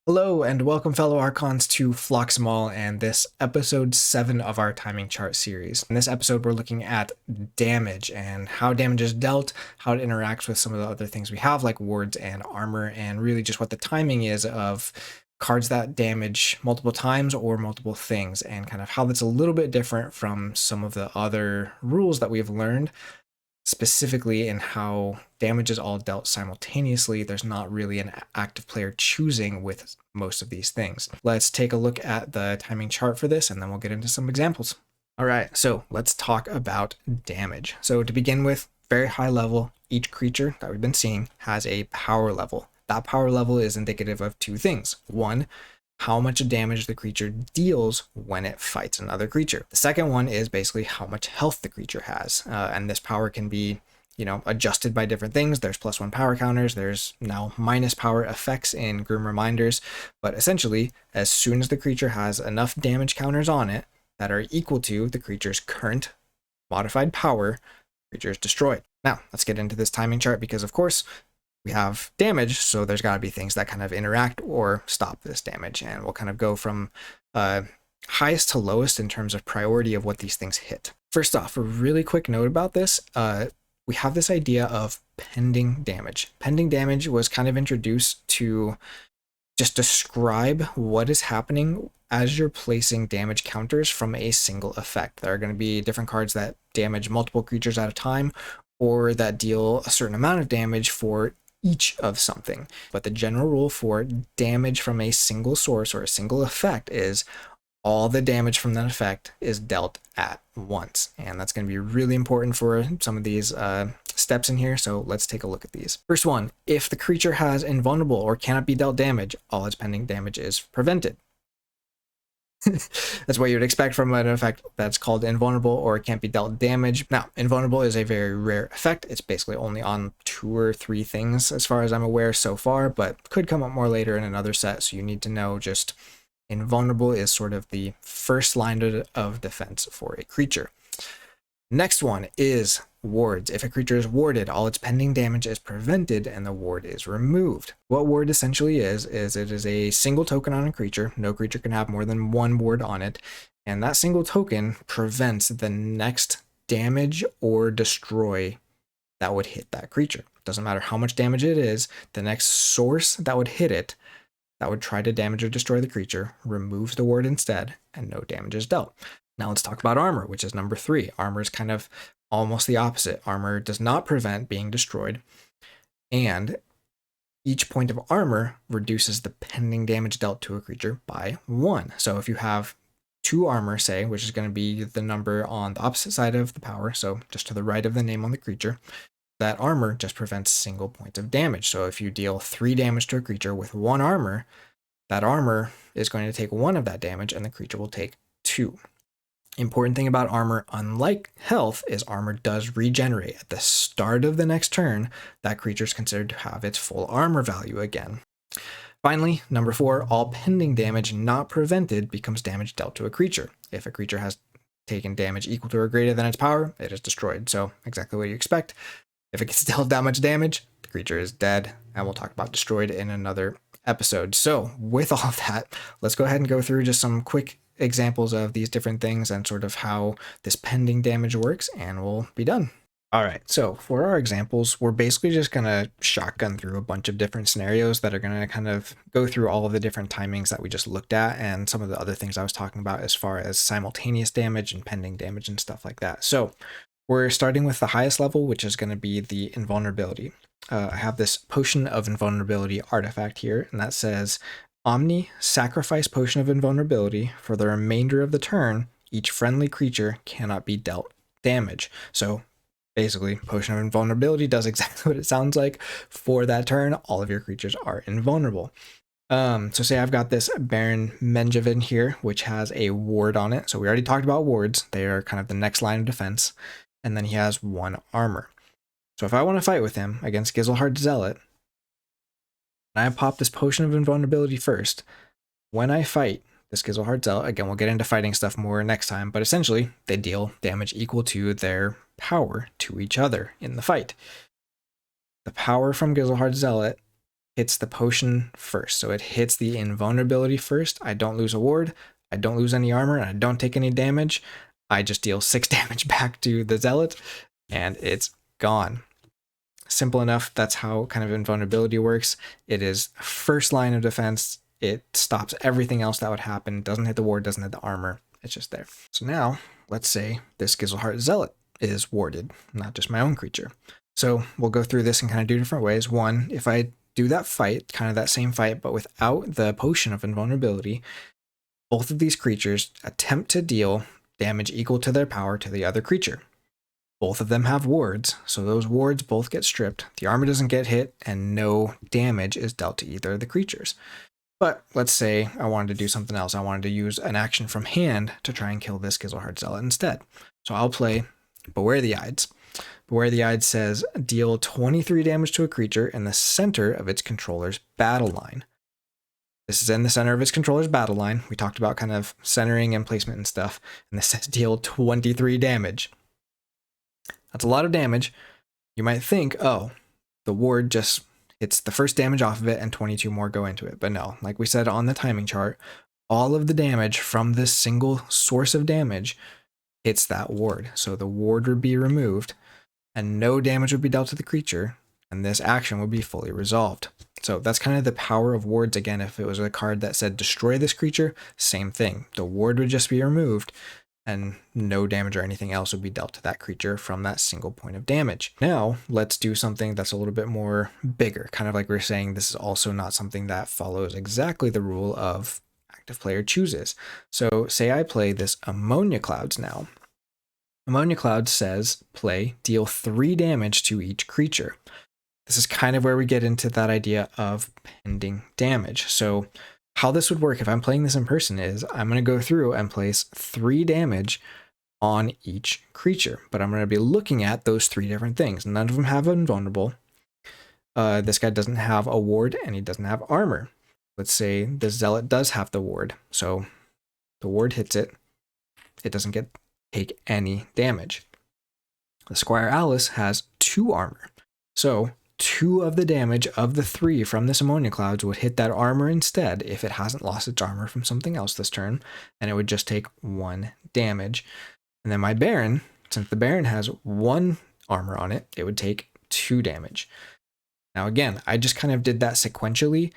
Hello and welcome fellow Archons to Phlox'em and this episode 7 of our timing chart series. In this episode we're looking at damage and how damage is dealt, how it interacts with some of the other things we have like wards and armor, and really just what the timing is of cards that damage multiple times or multiple things, and kind of how that's a little bit different from some of the other rules that we've learned, specifically in how damage is all dealt simultaneously. There's not really an active player choosing with most of these things. Let's take a look at the timing chart for this, and then we'll get into some examples. All right, so let's talk about damage. So to begin with, very high level, each creature that we've been seeing has a power level. That power level is indicative of two things. One, how much damage the creature deals when it fights another creature. The second one is basically how much health the creature has. And this power can be, adjusted by different things. There's +1 power counters. There's now minus power effects in Grim Reminders. But essentially, as soon as the creature has enough damage counters on it that are equal to the creature's current modified power, the creature is destroyed. Now, let's get into this timing chart because, of course, we have damage, so there's got to be things that kind of interact or stop this damage, and we'll kind of go from highest to lowest in terms of priority of what these things hit. First off, a really quick note about this, we have this idea of pending damage. Pending damage was kind of introduced to just describe what is happening as you're placing damage counters from a single effect. There are going to be different cards that damage multiple creatures at a time, or that deal a certain amount of damage for each of something. But the general rule for damage from a single source or a single effect is all the damage from that effect is dealt at once. And that's going to be really important for some of these steps in here. So let's take a look at these. First one, if the creature has invulnerable or cannot be dealt damage, all its pending damage is prevented. That's what you would expect from an effect that's called invulnerable or can't be dealt damage. Now, invulnerable is a very rare effect. It's basically only on 2 or 3 things as far as I'm aware so far, but could come up more later in another set. So you need to know just invulnerable is sort of the first line of defense for a creature. Next one is wards. If a creature is warded, all its pending damage is prevented and the ward is removed. What ward essentially is it is a single token on a creature. No creature can have more than 1 ward on it. And that single token prevents the next damage or destroy that would hit that creature. Doesn't matter how much damage it is, the next source that would hit it, that would try to damage or destroy the creature, removes the ward instead, and no damage is dealt. Now let's talk about armor, which is number 3. Armor is kind of almost the opposite. Armor does not prevent being destroyed, and each point of armor reduces the pending damage dealt to a creature by 1. So if you have 2 armor, say, which is going to be the number on the opposite side of the power, so just to the right of the name on the creature, that armor just prevents single points of damage. So if you deal 3 damage to a creature with 1 armor, that armor is going to take 1 of that damage and the creature will take 2. Important thing about armor, unlike health, is armor does regenerate. At the start of the next turn, that creature is considered to have its full armor value again. Finally, number 4, all pending damage not prevented becomes damage dealt to a creature. If a creature has taken damage equal to or greater than its power, it is destroyed. So exactly what you expect. If it gets dealt that much damage, the creature is dead, and we'll talk about destroyed in another episode. So with all of that, let's go ahead and go through just some quick examples of these different things and sort of how this pending damage works, and we'll be done. All right, so for our examples, we're basically just going to shotgun through a bunch of different scenarios that are going to kind of go through all of the different timings that we just looked at and some of the other things I was talking about as far as simultaneous damage and pending damage and stuff like that. So we're starting with the highest level, which is going to be the invulnerability. I have this Potion of Invulnerability artifact here, and that says, Omni, sacrifice Potion of Invulnerability. For the remainder of the turn, each friendly creature cannot be dealt damage. So basically, Potion of Invulnerability does exactly what it sounds like. For that turn, all of your creatures are invulnerable. So say I've got this Baron Menjavin here, which has a ward on it. So we already talked about wards. They are kind of the next line of defense. And then he has 1 armor. So if I want to fight with him against Gizelhard Zealot, and I pop this Potion of Invulnerability first, when I fight this Gizelhard Zealot, again, we'll get into fighting stuff more next time, but essentially, they deal damage equal to their power to each other in the fight. The power from Gizelhard Zealot hits the potion first. So it hits the invulnerability first. I don't lose a ward, I don't lose any armor, and I don't take any damage. I just deal 6 damage back to the zealot, and it's gone. Simple enough. That's how kind of invulnerability works. It is first line of defense. It stops everything else that would happen. Doesn't hit the ward, doesn't hit the armor. It's just there. So now, let's say this Gizelheart Zealot is warded, not just my own creature. So we'll go through this in kind of 2 different ways. One, if I do that fight, kind of that same fight, but without the potion of invulnerability, both of these creatures attempt to deal damage equal to their power to the other creature. Both of them have wards, so those wards both get stripped, the armor doesn't get hit, and no damage is dealt to either of the creatures. But let's say I wanted to do something else. I wanted to use an action from hand to try and kill this Gizelheart Zealot instead. So I'll play Beware the Ides. Beware the Ides says deal 23 damage to a creature in the center of its controller's battle line. This is in the center of its controller's battle line. We talked about kind of centering and placement and stuff, and this says deal 23 damage. That's a lot of damage. You might think, oh, the ward just hits the first damage off of it and 22 more go into it. But no, like we said on the timing chart, all of the damage from this single source of damage hits that ward. So the ward would be removed and no damage would be dealt to the creature, and this action would be fully resolved. So that's kind of the power of wards. Again, if it was a card that said destroy this creature, same thing. The ward would just be removed and no damage or anything else would be dealt to that creature from that single point of damage. Now, let's do something that's a little bit more bigger. Kind of like we're saying, this is also not something that follows exactly the rule of active player chooses. So say I play this Ammonia Clouds now. Ammonia Clouds says play, deal 3 damage to each creature. This is kind of where we get into that idea of pending damage. So how this would work if I'm playing this in person is I'm going to go through and place 3 damage on each creature, but I'm going to be looking at those 3 different things. None of them have invulnerable. This guy doesn't have a ward and he doesn't have armor. Let's say the Zealot does have the ward. So the ward hits it. It doesn't take any damage. The Squire Alice has 2 armor. So 2 of the damage of the 3 from this Ammonia Clouds would hit that armor instead if it hasn't lost its armor from something else this turn, and it would just take 1 damage. And then my Baron, since the Baron has 1 armor on it, it would take 2 damage. Now again, I just kind of did that sequentially,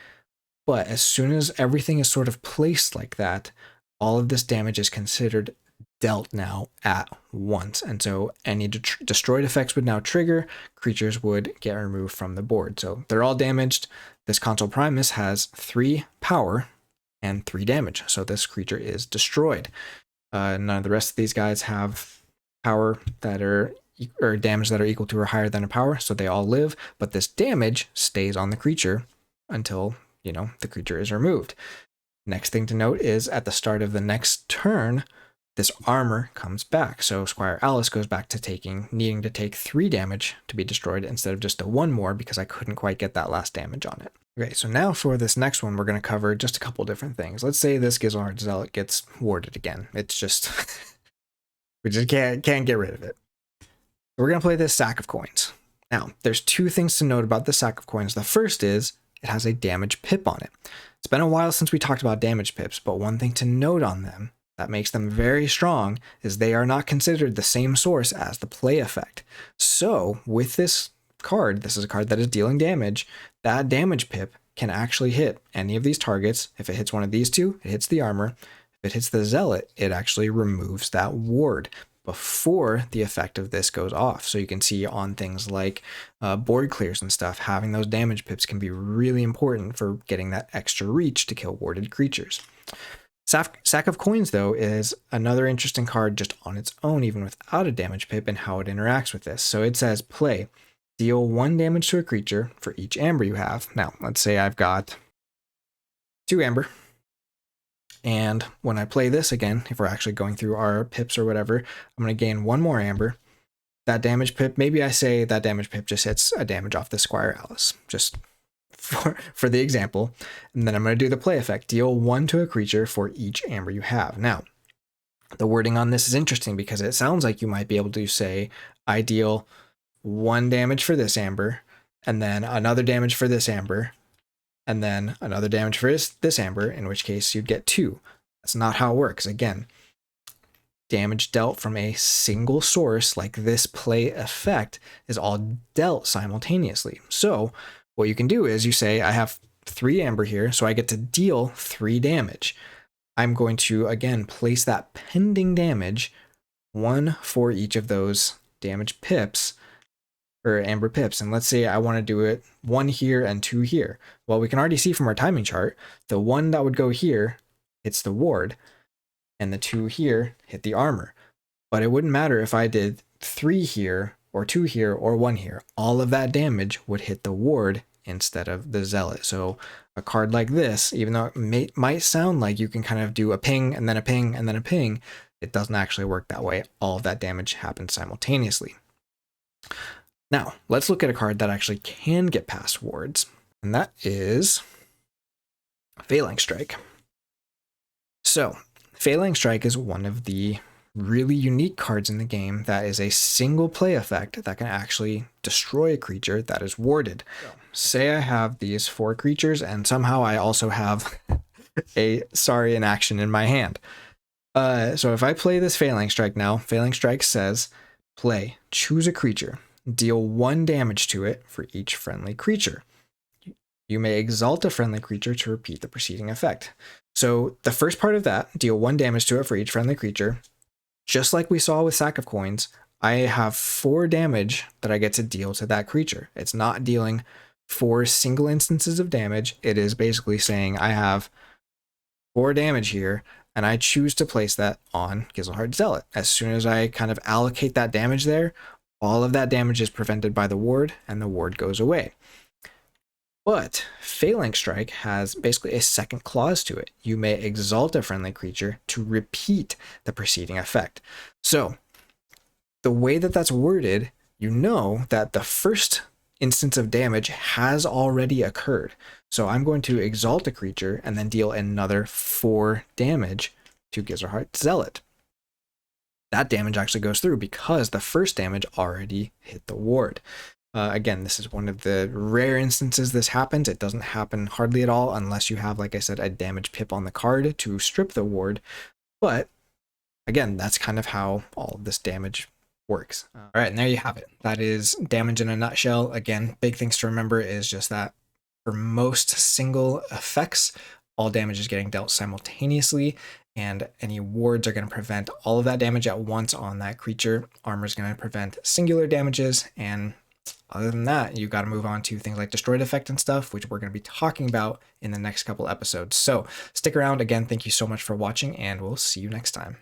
but as soon as everything is sort of placed like that, all of this damage is considered dealt now at once, and so any destroyed effects would now trigger, creatures would get removed from the board. So they're all damaged. This Consul Primus has 3 power and 3 damage, so this creature is destroyed. None of the rest of these guys have power that are or damage that are equal to or higher than a power, so they all live, but this damage stays on the creature until, the creature is removed. Next thing to note is at the start of the next turn, this armor comes back. So Squire Alice goes back to needing to take 3 damage to be destroyed instead of just a 1 more because I couldn't quite get that last damage on it. Okay, so now for this next one, we're going to cover just a couple different things. Let's say this Gizelheart Zealot gets warded again. It's just, we just can't get rid of it. We're going to play this Sack of Coins. Now, there's 2 things to note about the Sack of Coins. The first is it has a damage pip on it. It's been a while since we talked about damage pips, but one thing to note on them that makes them very strong is they are not considered the same source as the play effect. So with this card, this is a card that is dealing damage, that damage pip can actually hit any of these targets. If it hits one of these 2, it hits the armor. If it hits the Zealot, it actually removes that ward before the effect of this goes off. So you can see on things like board clears and stuff, having those damage pips can be really important for getting that extra reach to kill warded creatures. Sack of Coins, though, is another interesting card just on its own, even without a damage pip, and how it interacts with this. So it says, play, deal 1 damage to a creature for each amber you have. Now, let's say I've got 2 amber, and when I play this again, if we're actually going through our pips or whatever, I'm going to gain 1 more amber. That damage pip, maybe I say that damage pip just hits a damage off the Squire Alice, just for the example, and then I'm going to do the play effect. Deal 1 to a creature for each amber you have. Now, the wording on this is interesting because it sounds like you might be able to say, I deal 1 damage for this amber, and then another damage for this amber, and then another damage for this amber, in which case you'd get 2. That's not how it works. Again, damage dealt from a single source like this play effect is all dealt simultaneously. So what you can do is you say, I have 3 amber here, so I get to deal 3 damage. I'm going to, again, place that pending damage, 1 for each of those damage pips, or amber pips. And let's say I want to do it 1 here and 2 here. Well, we can already see from our timing chart, the 1 that would go here hits the ward, and the 2 here hit the armor. But it wouldn't matter if I did 3 here, or 2 here, or 1 here. All of that damage would hit the ward instead of the zealot. So a card like this, even though it might sound like you can kind of do a ping, and then a ping, and then a ping, it doesn't actually work that way. All of that damage happens simultaneously. Now, let's look at a card that actually can get past wards, and that is Phalanx Strike. So, Phalanx Strike is one of the really unique cards in the game that is a single play effect that can actually destroy a creature that is warded. Say I have these 4 creatures, and somehow I also have a Sorry in action in my hand. So if I play this Phalanx Strike now, Phalanx Strike says, play, choose a creature, deal 1 damage to it for each friendly creature. You may exalt a friendly creature to repeat the preceding effect. So the first part of that, deal 1 damage to it for each friendly creature. Just like we saw with Sack of Coins, I have 4 damage that I get to deal to that creature. It's not dealing 4 single instances of damage. It is basically saying I have 4 damage here, and I choose to place that on Gizelhard Zealot. As soon as I kind of allocate that damage there, all of that damage is prevented by the ward, and the ward goes away. But Phalanx Strike has basically a second clause to it. You may exalt a friendly creature to repeat the preceding effect. So the way that that's worded, you know that the first instance of damage has already occurred. So I'm going to exalt a creature and then deal another 4 damage to Gizelhard Zealot. That damage actually goes through because the first damage already hit the ward. Again, this is one of the rare instances this happens. It doesn't happen hardly at all unless you have, like I said, a damage pip on the card to strip the ward. But again, that's kind of how all of this damage works. All right, and there you have it. That is damage in a nutshell. Again, big things to remember is just that for most single effects, all damage is getting dealt simultaneously, and any wards are going to prevent all of that damage at once on that creature. Armor is going to prevent singular damages, and other than that, you got to move on to things like Destroyed Effect and stuff, which we're going to be talking about in the next couple episodes. So stick around. Again, thank you so much for watching, and we'll see you next time.